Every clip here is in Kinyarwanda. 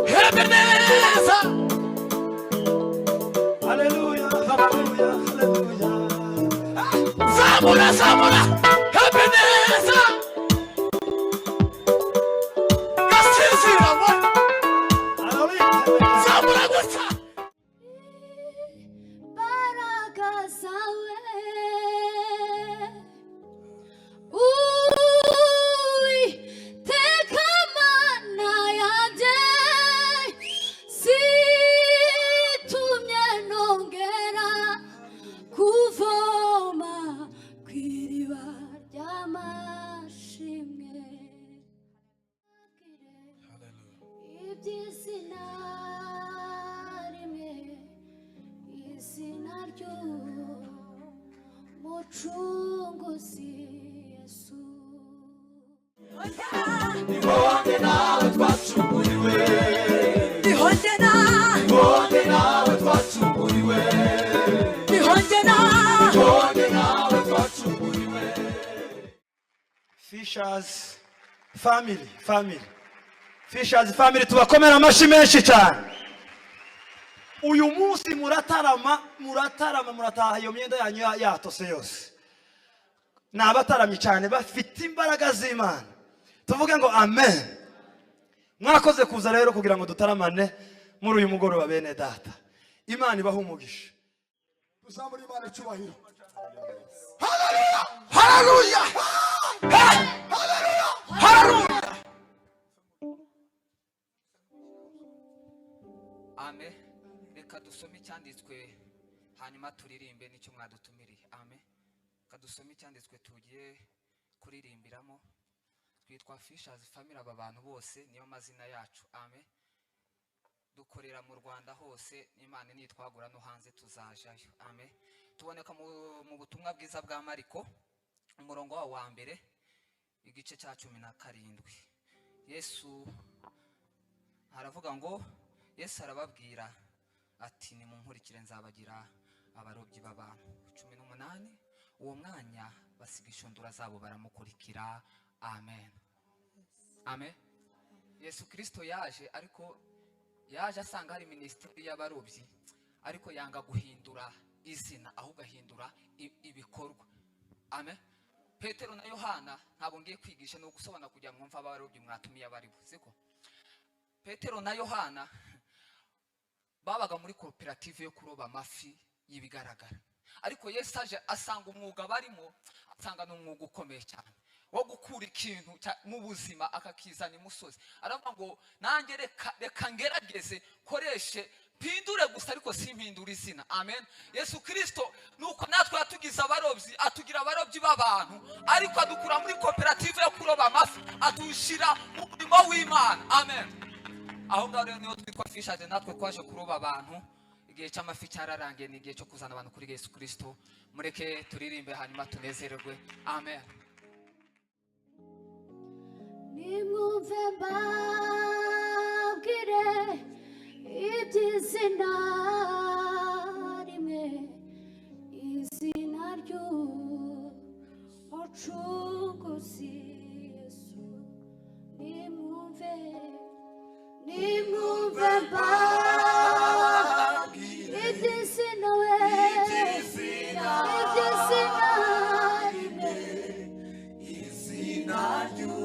Ebeneza. Hallelujah, hallelujah, hallelujah. Zamura, Zamura. Ebeneza. Kasizira wa. Hallelujah. Zamura gusa. Baraka zawe teka mana yanjye situmye nongera kuvoma ku iriba ry'amashimwe iby'izina rimwe izina ry'umucunguzi Yesu. Nibonye nawe twacunguriwe. Nibonye nawe twacunguriwe. nibonye nawe twacunguriwe. Fishers family. Fishers family tubakomera amashyi menshi cyane. Uyu munsi muratarama murataha iyo myenda yanyu yatose yose. Nabataramye cyane bafite imbaraga z'Imana. Tuvuge ngo amen. Mwakoze kuza rero kugira ngo dutaramane muri uyu mugoroba bene data. Imana ibaha umugisha. Tuzamura Imana cyubahiro. Hallelujah! Hallelujah! Hallelujah! Hallelujah! Amen. Reka dusome icyanditswe hanyuma turirimbe nicyo mwadutumiriye. Amen. Reka dusome icyanditswe tugiye kuririmbiramo. Twitwa Fishers Family, aba bantu bose niyo mazina yacu. Amen. Dukorera mu Rwanda hose, Imana nitwagura no hanze tuzajayo. Amen. Tuboneka mu butumwa bwiza bwa Mariko umurongo wa mbere igice cya 17. Yesu aravuga ngo Yesu arababwira ati nimunkurikire nzabagira abarobyi b'abantu. 18 uwo mwanya basiga inshundura zabo baramukurikira. Amen. Amen. Yesu Kristo yaje, ariko yaje asanga hari ministeri y'abarobyi, ariko yanga guhindura izina ahubwo ahindura ibikorwa. Amen. Petero na Yohana ntabwo ngiye kwigisha no gusobanura kugira ngo mwumve abarobyi mwatumiye abari buziko. Petero na Yohana babaga muri koperative yo kuroba amafi y'ibigaragara, ariko Yesu aje asanga umwuga barimo, asanga n'umwuga ukomeye cyane wo gukura ikintu mu buzima akakizana imusozi. Aravuga ngo nanjye reka ngerageze koreshe mpindure gusa ariko simpindura izina. Amen. Yesu Kristo nuko natwe yatugize abarobyi, atugira abarobyi b'abantu, ariko adukura muri koperative yo kuroba amafi atushira mu murimo w'Imana. Amen. Aho ngaho rero niho twitwa Fishers, natwe twaje kuroba abantu. Igihe cy'amafi cyararangiye, ni igihe cyo kuzana abantu kuri Yesu Kristo. Mureke turirimbe hanyuma tunezererwe. Amen. nimwumve mbabwire iby'izina rimwe izina ry'umucunguzi Yesu. nimwumve mbabwire iby'izina iby'izina rimwe Izina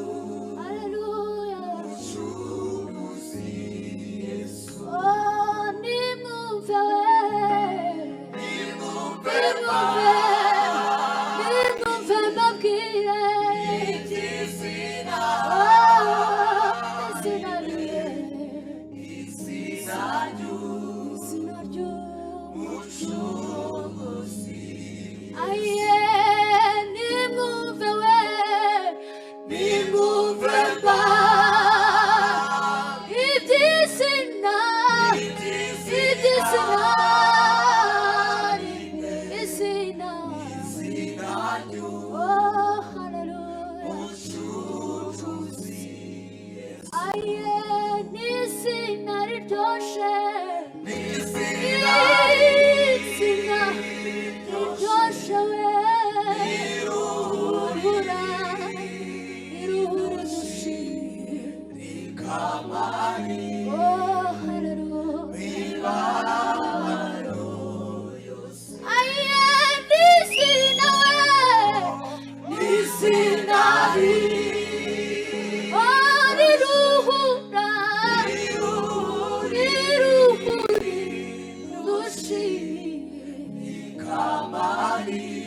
Oh, hallelujah. Aye, nisinari. Oh, niruhura. Niruhuri. Nushi. Kamari.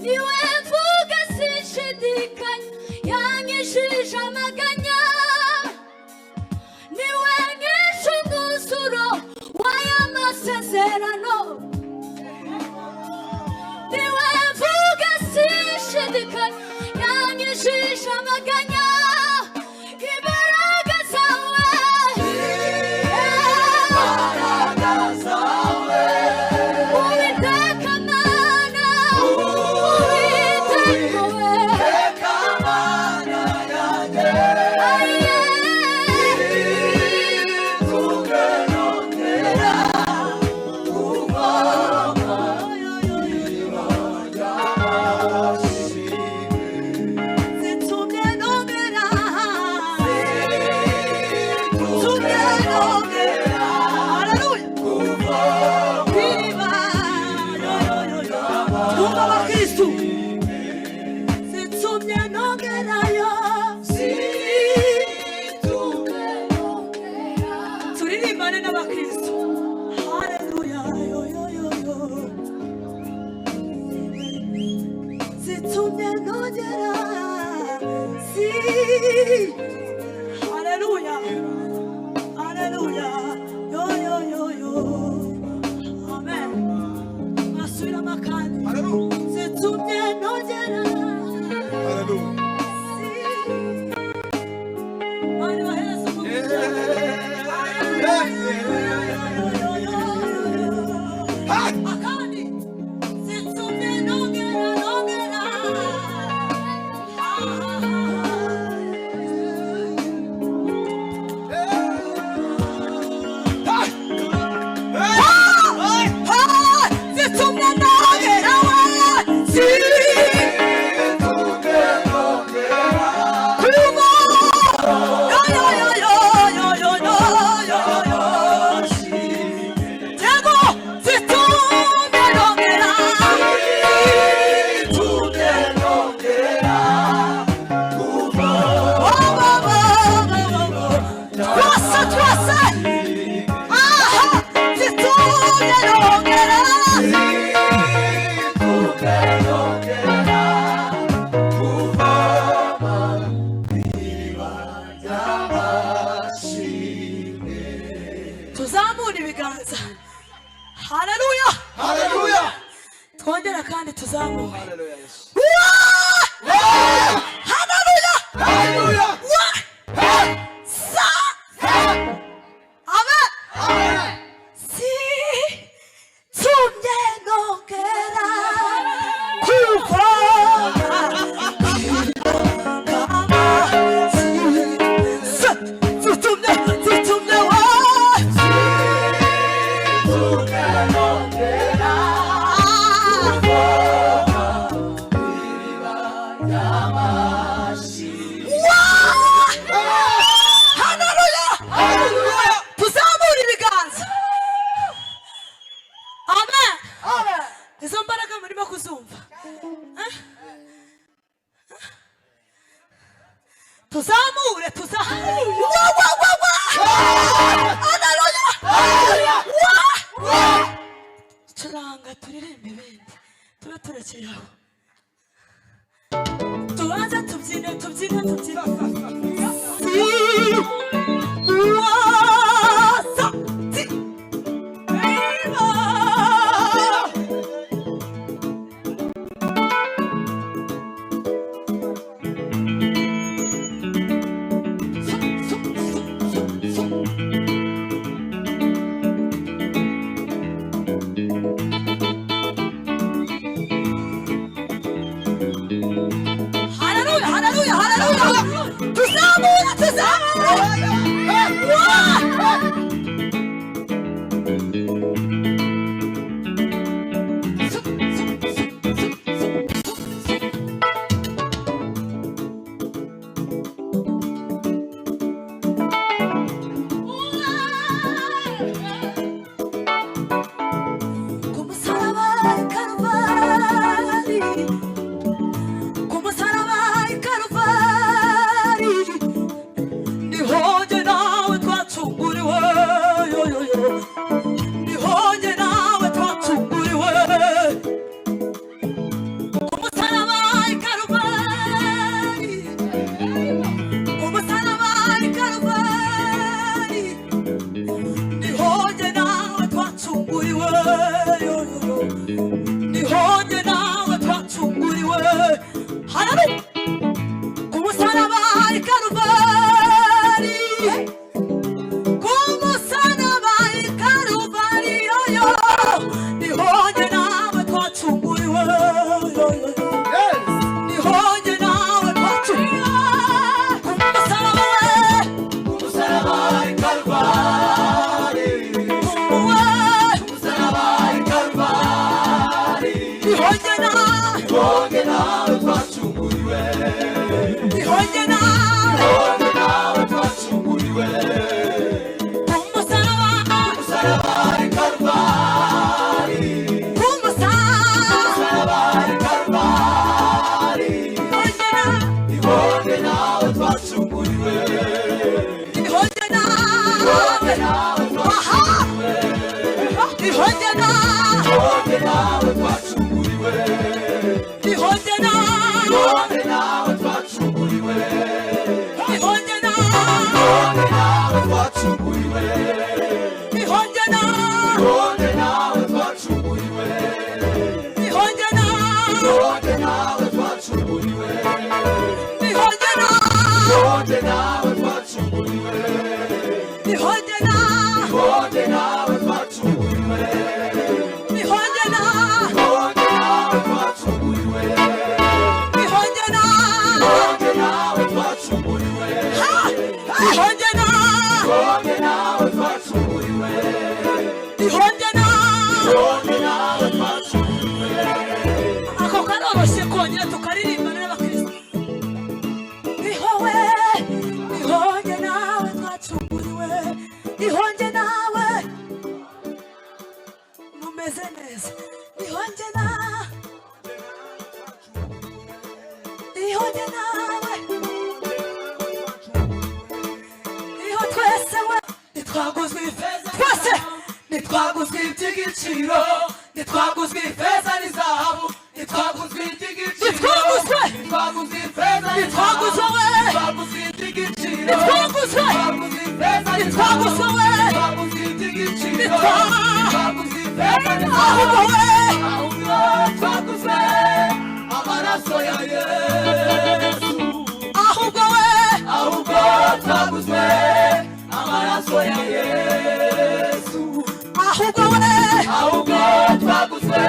niwe mvuga sinshidikanya yanyishije amaganya niwe nkesha umwuzuro w'aya masezerano niwe mvuga sinshidikanya yanyishije amaganya imbaraga zawe Uwiteka Mana Uwiteka turirimbane n'abakristo haleluya yo yo yo yo zitumye nogera si haleluya haleluya yo yo yo yo amen masura makani zitumye nogera Hallelujah. mani bahereza akandi zitumye nogera nogera zitumye nogera tuzamura ibiganza haleluya Hallelujah. twongera kandi tuzamure Hallelujah, Yesu. haleluya Hallelujah. sa amen si tumye nogera kuva zitumye wa tuzamura ibiganza amen izo mbaraga murimo kuzumva tuzamure curanga turirimbe ibindi tube turekeye aho tubanze tubyine haleluya tuzamura twacunguriwe nihonge nawe twacunguriwe ku musaraba we umusaraba i Kalvari umusaraba i Kalvari nihonge nawe twacunguriwe nihonge nawe twacunguriwe ku musaraba i Kalvari umusaraba i Kalvari nihonge nawe twacunguriwe nihonge nawe nihonge nawe twacunguriwe nihonge nawe twacunguriwe nihonge nawe twacunguriwe nihonge nawe twacunguriwe nihonge nawe twacunguriwe nihonge nawe twacunguriwe nihonge nawe twacunguriwe nihonge nawe twacunguriwe nihonge nawe twacunguriwe nihonge nawe twacunguriwe nihonge nawe twacunguriwe ako karoroshye kongera tukaririmbana n'abakristo nihowe nihonge nawe twacunguriwe nihonge nawe mumeze neza nihonge nawe nihonge nawe niho twese we ntitwaguzwe ifeza twese ntitwaguzwe iby'igiciro ntitwaguzwe ifeza n'izahabu ntitwaguzwe iby'igiciro ntitwaguzwe ifeza ntitwaguzwe we ntitwaguzwe iby'igiciro ntitwaguzwe ntitwaguzwe we ntitwaguzwe iby'igiciro ntitwaguzwe ifeza ahubwo we ahubwo twaguzwe amaraso ya Yesu ahubwo we ahubwo twaguzwe amaraso ya Yesu ahubwo we ahubwo twaguzwe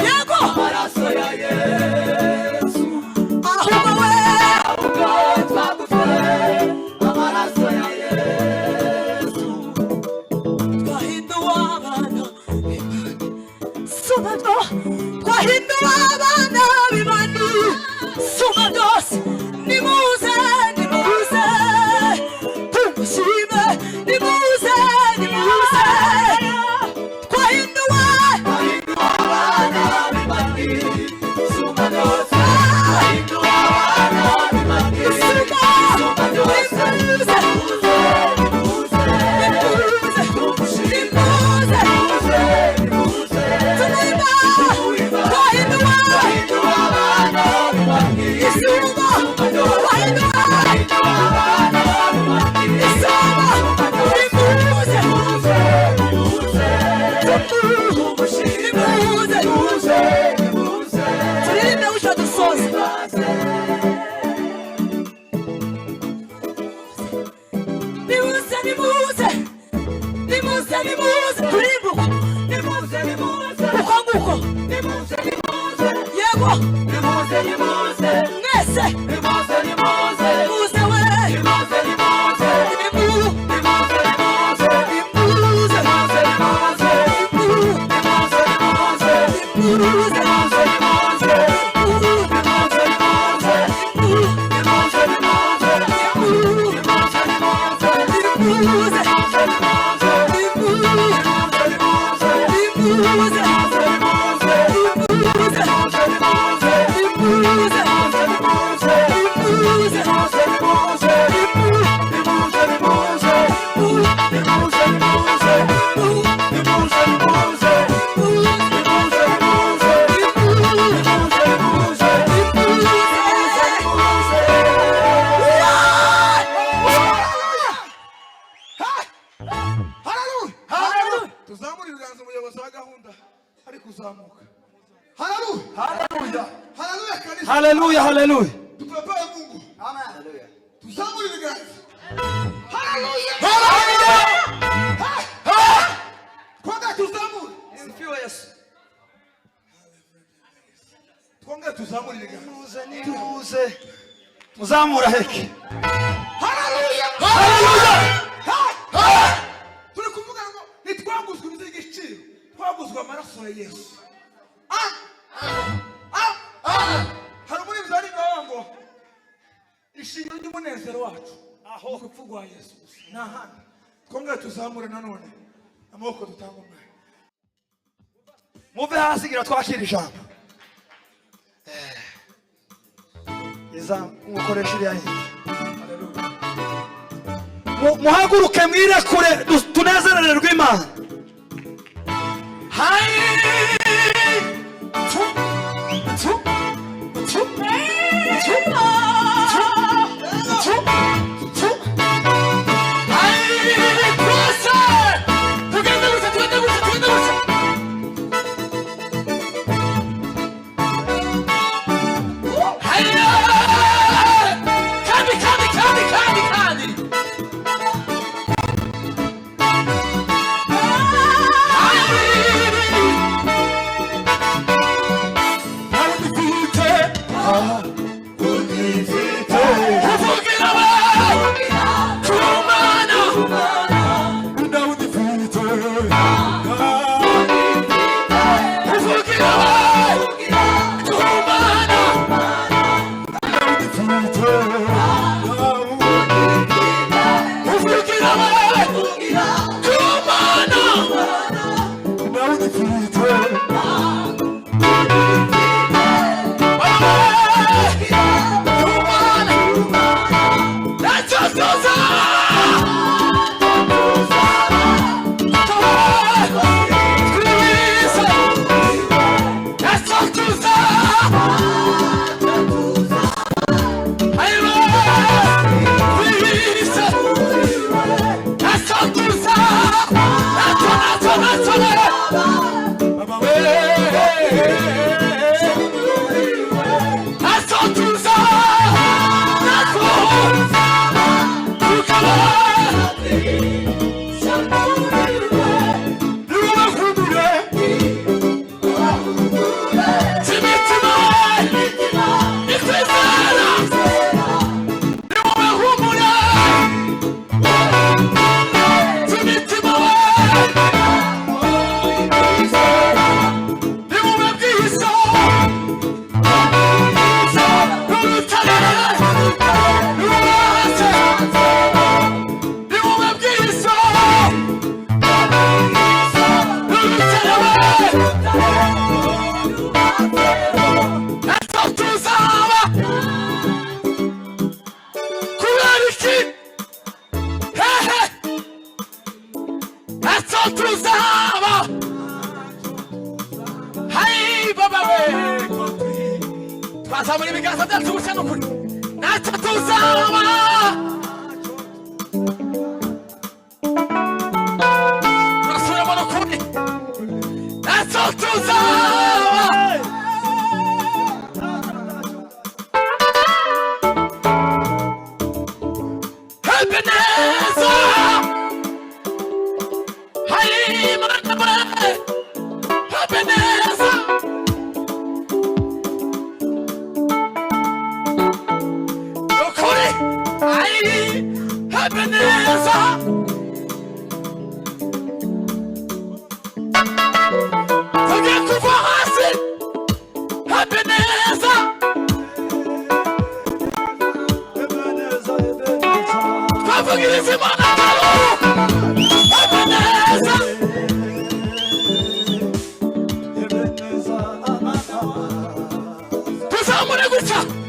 yego amaraso ya Yesu ahubwo we ahubwo twaguzwe amaraso ya Yesu twahinduwe abana suma byo twahinduwe abana b'Imana suma byose nimuze nimuze tumushime nimuze nimuze twahinduwe abana b'Imana suma byose twahinduwe abana b'Imana suma byose nimuze tuzamura ibiganza umuyobozi wa gahunda ari kuzamuka haleluya haleluya kanisa Haleluya, haleluya. tupepeye Mungu Haleluya. tuzamura ibiganza haleluya kwanga tuzamura Sifiwe Yesu. twongere tuzamurire gato. nimuze muzamura heke. Haleluya. Haleluya. Turi kuvuga ngo nitwaguzwe ibizigiciro, twaguzwe amaraso ya Yesu. Hari muri bizari ngo ishingiro ry'umunezero wacu aho urupfu rwa Yesu n'ahandi. Twongere tuzamure nanone amaboko dutanga umwanya. Muve hasi gira twakira ijambo. Mukoresha iriya heke. Muhaguruke mwirekure tunezerererwe Imana. Twazamura ibiganza byacu gutya n'ukuri ntacyo tuzaba. Turasubiramo n'ukuri ntacyo tuzaba. Ebeneza hari Imana mwe. Ebeneza Ebeneza tugiye kuva hasi. Ebeneza twavugiriza Imana ngabo. Ebeneza tuzamure gutya.